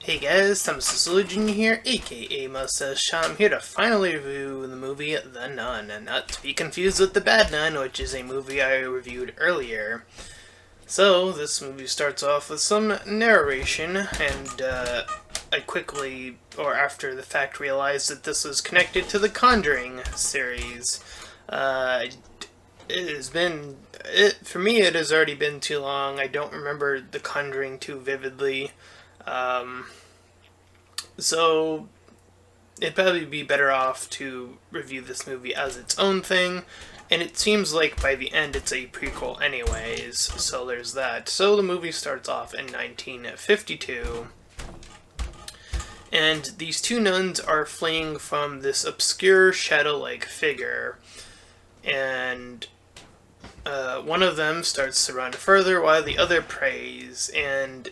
Hey guys, Thomas Solution here, aka Mustached. I'm here to finally review the movie The Nun, and not to be confused with The Bad Nun, which is a movie I reviewed earlier. So, this movie starts off with some narration, and I quickly, or after the fact, realized that this was connected to the Conjuring series. For me, it has already been too long. I don't remember The Conjuring too vividly. So it'd probably be better off to review this movie as its own thing, and it seems like by the end it's a prequel anyways, so there's that. So the movie starts off in 1952, and these two nuns are fleeing from this obscure shadow-like figure, and one of them starts to run further while the other prays, and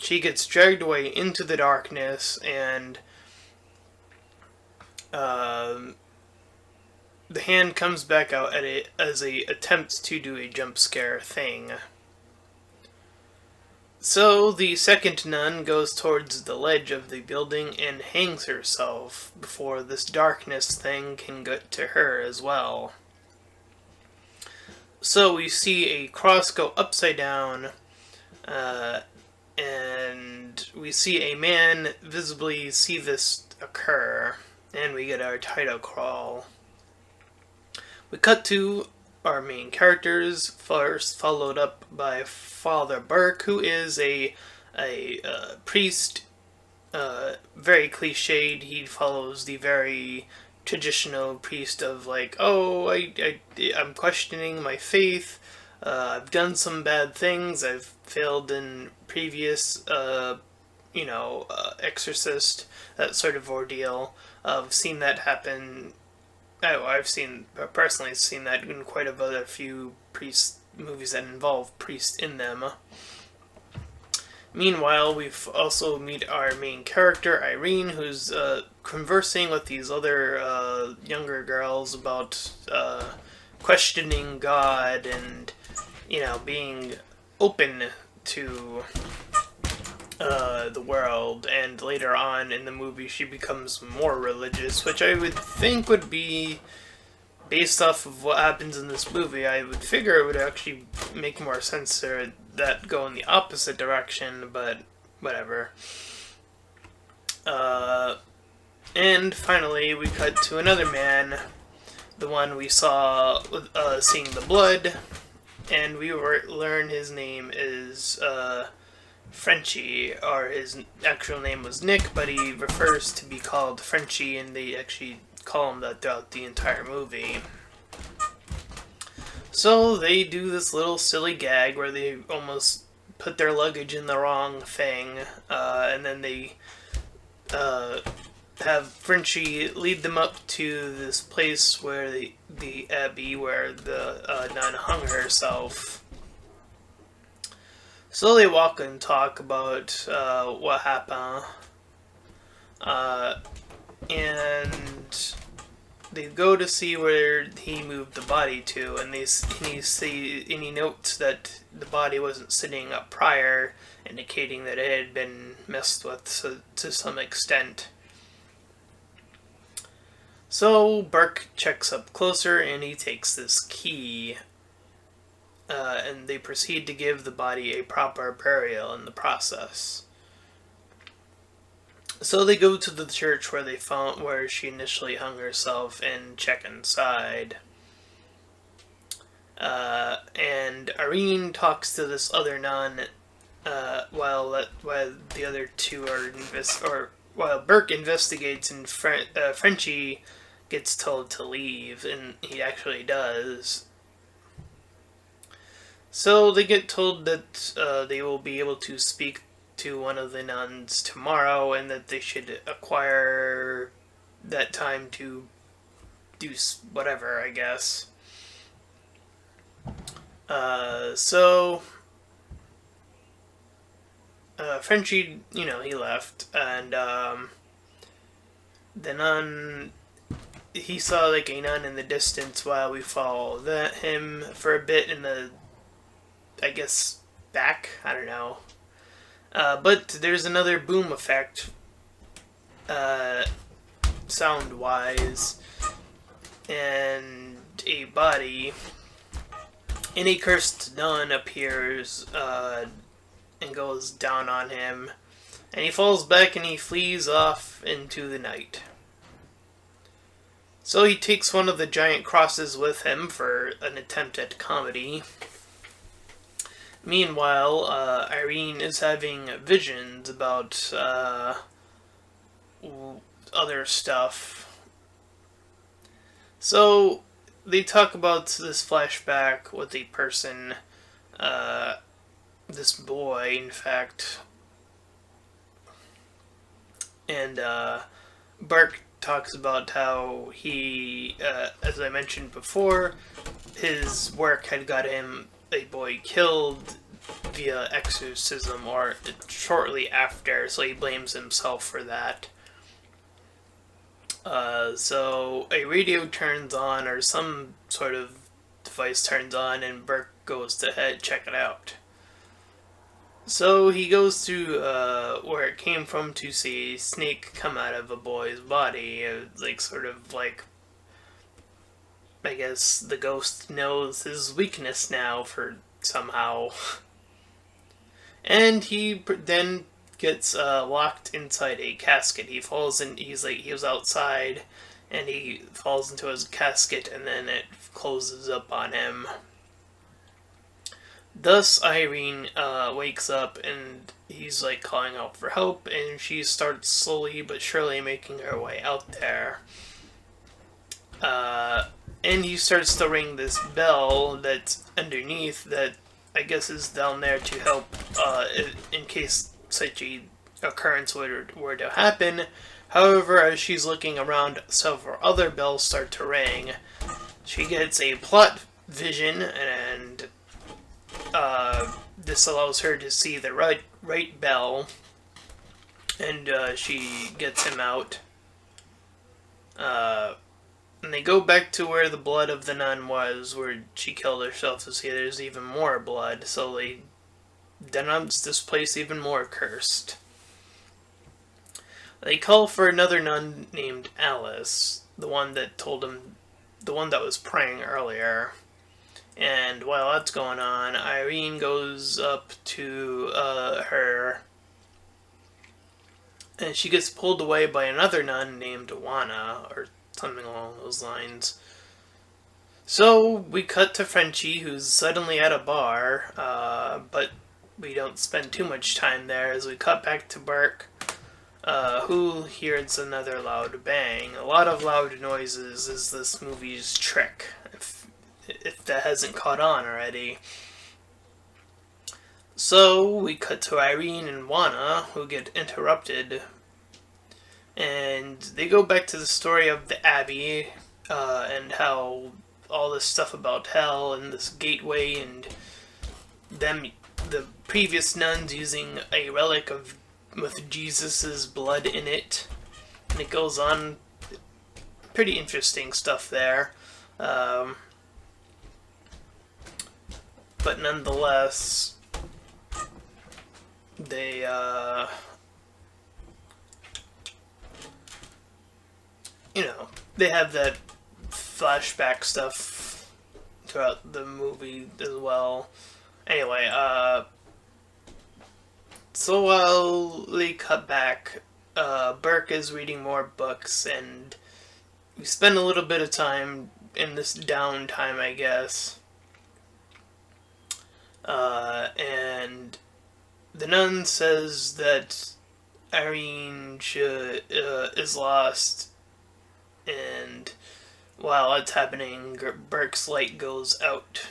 she gets dragged away into the darkness, and the hand comes back out at it as a attempt to do a jump scare thing. So the second nun goes towards the ledge of the building and hangs herself before this darkness thing can get to her as well. So we see a cross go upside down, and we see a man visibly see this occur, and we get our title crawl. We cut to our main characters, first followed up by Father Burke, who is a priest, very cliched. He follows the very traditional priest of like, oh, I'm questioning my faith, I've done some bad things, I've failed in previous, exorcist, that sort of ordeal. I've seen that happen. I've personally seen that in quite a few priest movies that involve priests in them. Meanwhile, we've also meet our main character, Irene, who's conversing with these other younger girls about questioning God and, being open to the world. And later on in the movie, she becomes more religious, which I would think would be based off of what happens in this movie. I would figure it would actually make more sense to that go in the opposite direction, but whatever. And finally, we cut to another man, the one we saw seeing the blood, and we learn his name is Frenchie, or his actual name was Nick, but he refers to be called Frenchie, and they actually call him that throughout the entire movie. So they do this little silly gag where they almost put their luggage in the wrong thing, and then they have Frenchie lead them up to this place where the abbey where the nun hung herself. So they walk and talk about what happened, and they go to see where he moved the body to, and he notes that the body wasn't sitting up prior, indicating that it had been messed with to some extent. So Burke checks up closer, and he takes this key, and they proceed to give the body a proper burial in the process. So they go to the church where she initially hung herself and check inside. And Irene talks to this other nun while the other two are while Burke investigates, and Frenchie gets told to leave, and he actually does. So they get told that they will be able to speak to one of the nuns tomorrow, and that they should acquire that time to do whatever, I guess. So Frenchie, he left, and the nun, he saw like a nun in the distance while we followed him for a bit in the, I guess, back, I don't know. But there's another boom effect, uh, sound-wise, and a body and a cursed nun appears and goes down on him, and he falls back and he flees off into the night. So he takes one of the giant crosses with him for an attempt at comedy. Meanwhile, Irene is having visions about other stuff. So they talk about this flashback with a person, this boy, in fact, and Burke talks about how he, as I mentioned before, his work had got him a boy killed via exorcism or shortly after, so he blames himself for that. So a radio turns on, or some sort of device turns on, and Burke goes to check it out. So he goes to where it came from to see a snake come out of a boy's body. Like, sort of like, I guess the ghost knows his weakness now for somehow. And he then gets locked inside a casket. He falls in, he was outside, and he falls into his casket, and then it closes up on him. Thus, Irene wakes up, and he's like calling out for help, and she starts slowly but surely making her way out there. And he starts to ring this bell that's underneath that I guess is down there to help in case such a occurrence were to happen. However, as she's looking around, several other bells start to ring. She gets a plot vision, and this allows her to see the right bell, and she gets him out. And they go back to where the blood of the nun was, where she killed herself, to see there's even more blood, so they denounce this place even more cursed. They call for another nun named Alice, the one that was praying earlier. And while that's going on, Irene goes up to her, and she gets pulled away by another nun named Juana, or something along those lines. So we cut to Frenchie, who's suddenly at a bar, but we don't spend too much time there, as we cut back to Burke, who hears another loud bang. A lot of loud noises is this movie's trick, if that hasn't caught on already. So we cut to Irene and Juana, who get interrupted, and they go back to the story of the Abbey, and how all this stuff about hell and this gateway, and the previous nuns using a relic with Jesus's blood in it, and it goes on. Pretty interesting stuff there. But nonetheless, they they have that flashback stuff throughout the movie as well. Anyway, so while they cut back, Burke is reading more books, and we spend a little bit of time in this downtime, I guess. And the nun says that Irene is lost, and while that's happening, Burke's light goes out.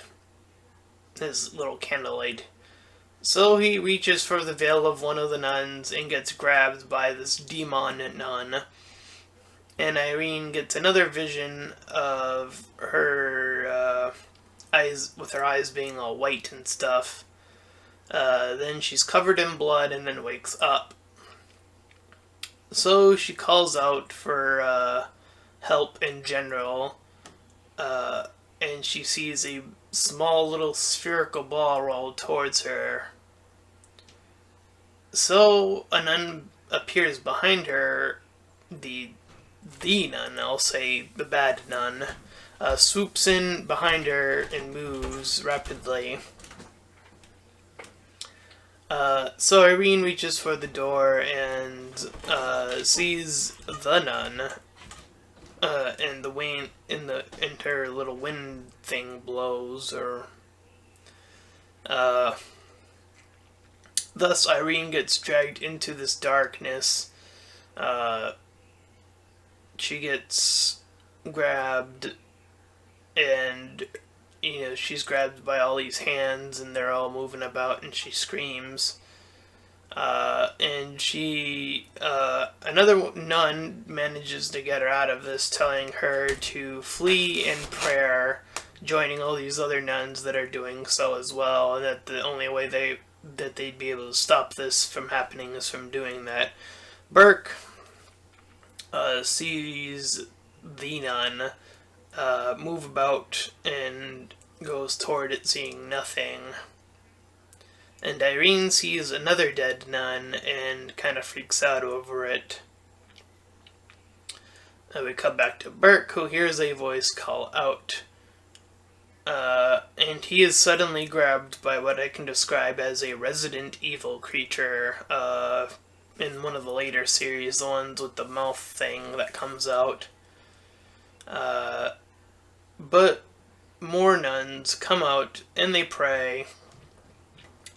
His little candlelight. So he reaches for the veil of one of the nuns and gets grabbed by this demon nun. And Irene gets another vision of her eyes, with her eyes being all white and stuff. Then she's covered in blood and then wakes up. So she calls out for help in general, and she sees a small little spherical ball roll towards her. So a nun appears behind her. The nun, I'll say the bad nun, swoops in behind her and moves rapidly. So Irene reaches for the door and sees the nun, and the wind in her little wind thing blows, or uh, thus Irene gets dragged into this darkness. Uh, she gets grabbed, and she's grabbed by all these hands, and they're all moving about, and she screams. And another nun manages to get her out of this, telling her to flee in prayer, joining all these other nuns that are doing so as well, and that the only way they'd be able to stop this from happening is from doing that. Burke sees the nun move about and goes toward it, seeing nothing. And Irene sees another dead nun and kind of freaks out over it. And we come back to Burke, who hears a voice call out. And he is suddenly grabbed by what I can describe as a Resident Evil creature in one of the later series, the ones with the mouth thing that comes out. But more nuns come out and they pray,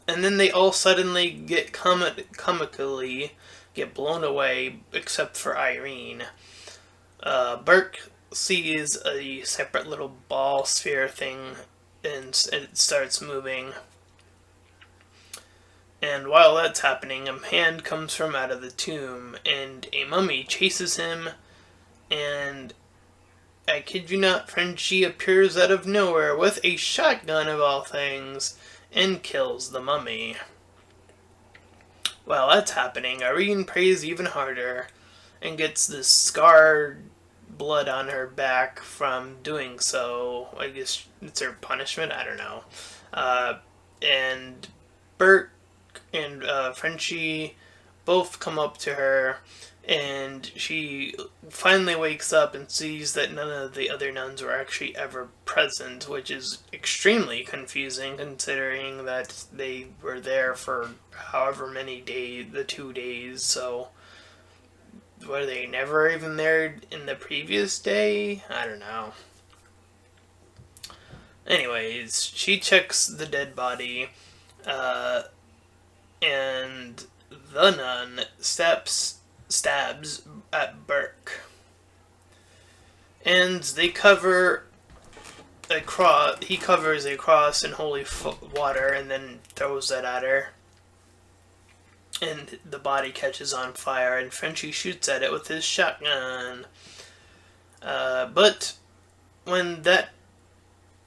and then they all suddenly get comically get blown away, except for Irene. Burke sees a separate little ball sphere thing, and it starts moving. And while that's happening, a hand comes from out of the tomb, and a mummy chases him, and I kid you not, Frenchie appears out of nowhere with a shotgun of all things, and kills the mummy. While that's happening, Irene prays even harder, and gets this scarred blood on her back from doing so. I guess it's her punishment, I don't know. And Burke and Frenchie both come up to her, and she finally wakes up and sees that none of the other nuns were actually ever present, which is extremely confusing considering that they were there for however many days, the 2 days, so were they never even there in the previous day? I don't know. Anyways, she checks the dead body, and the nun stabs at Burke. And they cover a cross. He covers a cross in holy water and then throws that at her. And the body catches on fire, and Frenchie shoots at it with his shotgun. But when that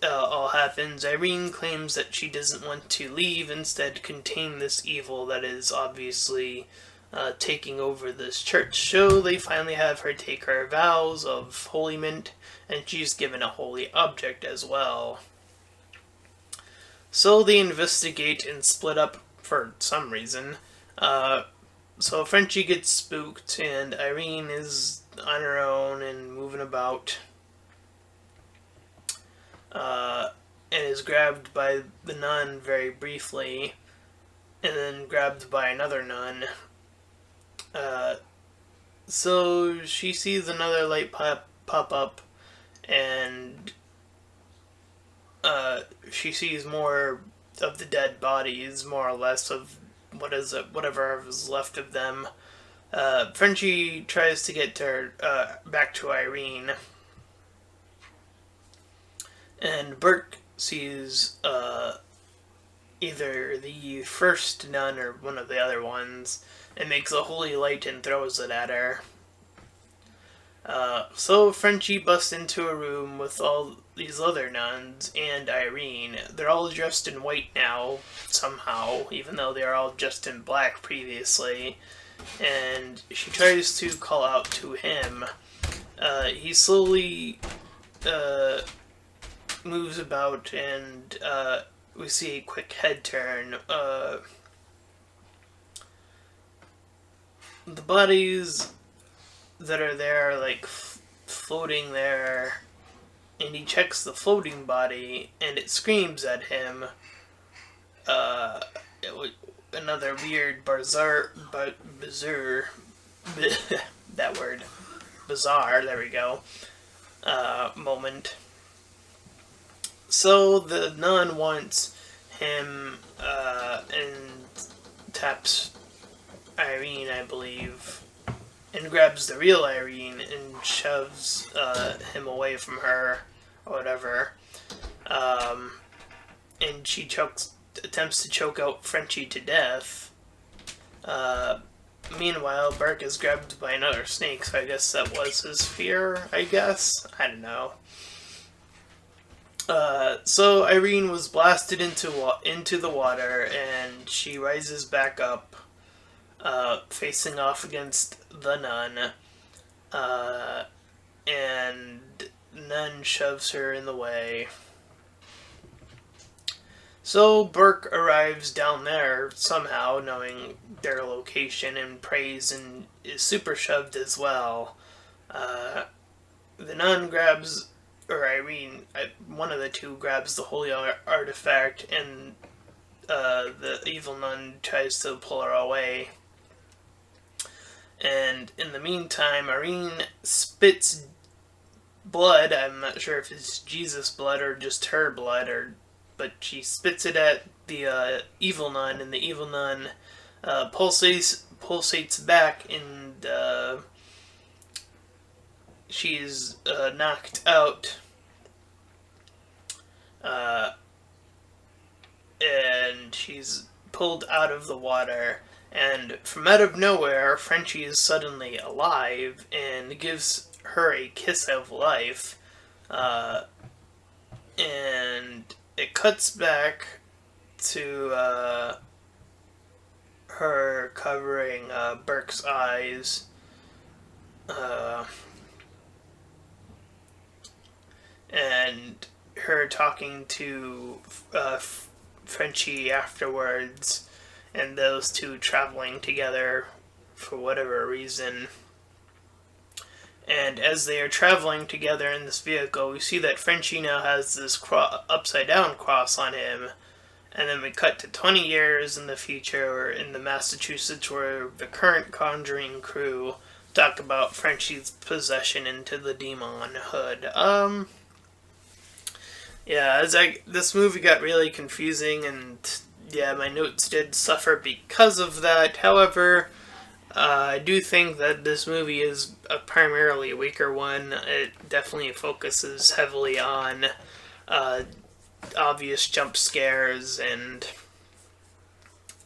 all happens, Irene claims that she doesn't want to leave, instead contain this evil that is obviously taking over this church. So they finally have her take her vows of holiment, and she's given a holy object as well. So they investigate and split up for some reason. So Frenchie gets spooked, and Irene is on her own and moving about. And is grabbed by the nun very briefly, and then grabbed by another nun. So she sees another light pop up, and she sees more of the dead bodies, more or less, of whatever is left of them. Frenchie tries to get her back to Irene, and Burke sees either the first nun or one of the other ones, and makes a holy light and throws it at her. So Frenchie busts into a room with all these other nuns and Irene. They're all dressed in white now, somehow, even though they are all dressed in black previously. And she tries to call out to him. He slowly moves about, and we see a quick head turn. the bodies that are there are like floating there, and he checks the floating body, and it screams at him. Uh, Another weird bizarre, that word, bizarre. There we go. Moment. So the nun wants him and taps Irene, I believe, and grabs the real Irene and shoves him away from her, or whatever. And she attempts to choke out Frenchie to death. Meanwhile, Burke is grabbed by another snake, so I guess that was his fear, I guess? I don't know. So Irene was blasted into the water, and she rises back up, facing off against the nun, and Nun shoves her in the way. So Burke arrives down there somehow, knowing their location, and prays and is super shoved as well. The nun grabs, or Irene, one of the two grabs the holy artifact, and the evil nun tries to pull her away. And in the meantime, Irene spits blood. I'm not sure if it's Jesus blood or just her blood, but she spits it at the evil nun, and the evil nun pulsates back, and she's knocked out. And she's pulled out of the water, and from out of nowhere, Frenchie is suddenly alive and gives her a kiss of life. And it cuts back to her covering Burke's eyes. And her talking to Frenchie afterwards, and those two traveling together for whatever reason. And as they are traveling together in this vehicle, we see that Frenchie now has this upside down cross on him. And then we cut to 20 years in the future, in the Massachusetts, where the current Conjuring crew talk about Frenchie's possession into the demon hood. Yeah, this movie got really confusing, and yeah, my notes did suffer because of that. However, I do think that this movie is a primarily weaker one. It definitely focuses heavily on obvious jump scares and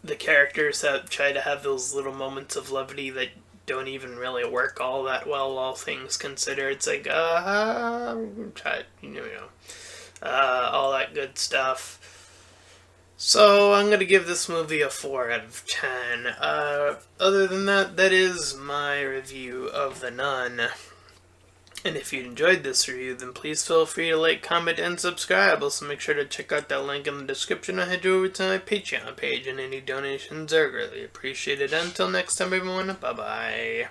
the characters that try to have those little moments of levity that don't even really work all that well, all things considered. It's like, all that good stuff. So I'm going to give this movie a 4 out of 10. Other than that, that is my review of The Nun. And if you enjoyed this review, then please feel free to like, comment, and subscribe. Also make sure to check out that link in the description or head over to my Patreon page, and any donations are greatly appreciated. Until next time, everyone, bye-bye.